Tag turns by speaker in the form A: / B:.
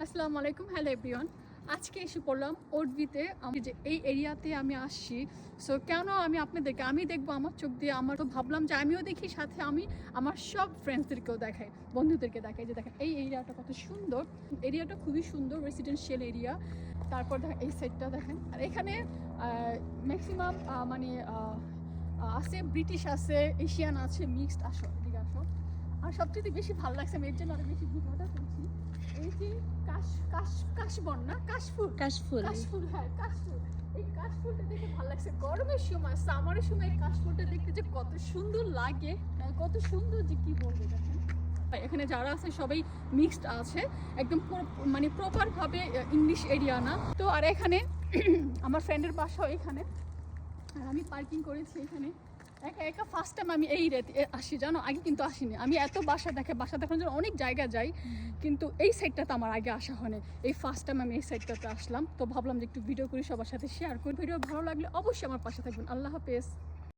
A: আসসালামু আলাইকুম, hello everyone. আজকে এসে পড়লাম ওডভিতে। আমি যে এই এরিয়াতে আমি আসছি, সো কেন আমি আপনাদেরকে দেখবো আমার চোখ দিয়ে। আমার তো ভাবলাম যে আমিও দেখি, সাথে আমি আমার সব ফ্রেন্ডসদেরকেও দেখাই, বন্ধুদেরকে দেখাই যে দেখেন এই এরিয়াটা কত সুন্দর। এরিয়াটা খুবই সুন্দর, রেসিডেন্সিয়াল এরিয়া। তারপর দেখেন এই সাইডটা দেখেন, আর এখানে ম্যাক্সিমাম মানে আছে ব্রিটিশ আছে, এশিয়ান আছে, মিক্সড। আসো এদিকে আসো। আর সবচেয়ে বেশি ভালো লাগছে, আমি এর জন্য আরো বেশি ভিডিওটা করছি। এই যে কাশবন না, কাশফুল, হ্যাঁ কাশফুল। এই কাশফুলটা দেখে ভালো লাগছে। গরমের সময়, সামারের সময় এই কাশফুলটা দেখতে যে কত সুন্দর লাগে, কত সুন্দর যে কি বলবো। দেখেন এখানে যারা আছে সবাই মিক্সড আছে, একদম মানে প্রপার ভাবে ইংলিশ এরিয়া না তো। আর এখানে আমার ফ্রেন্ডের বাসাও এখানে, আর আমি পার্কিং করেছি এখানে একা একা। ফার্স্ট টাইম আমি এই রেতে আসি, জানো, আগে কিন্তু আসিনি। আমি এত বাসা দেখানোর জন্য অনেক জায়গা যাই, কিন্তু এই সাইডটাতে আমার আগে আসা হয়নি। এই ফার্স্ট টাইম আমি এই সাইডটাতে আসলাম, তো ভাবলাম যে একটু ভিডিও করি, সবার সাথে শেয়ার করি। ভিডিও ভালো লাগলে অবশ্যই আমার পাশে থাকবেন। আল্লাহ হাফেজ।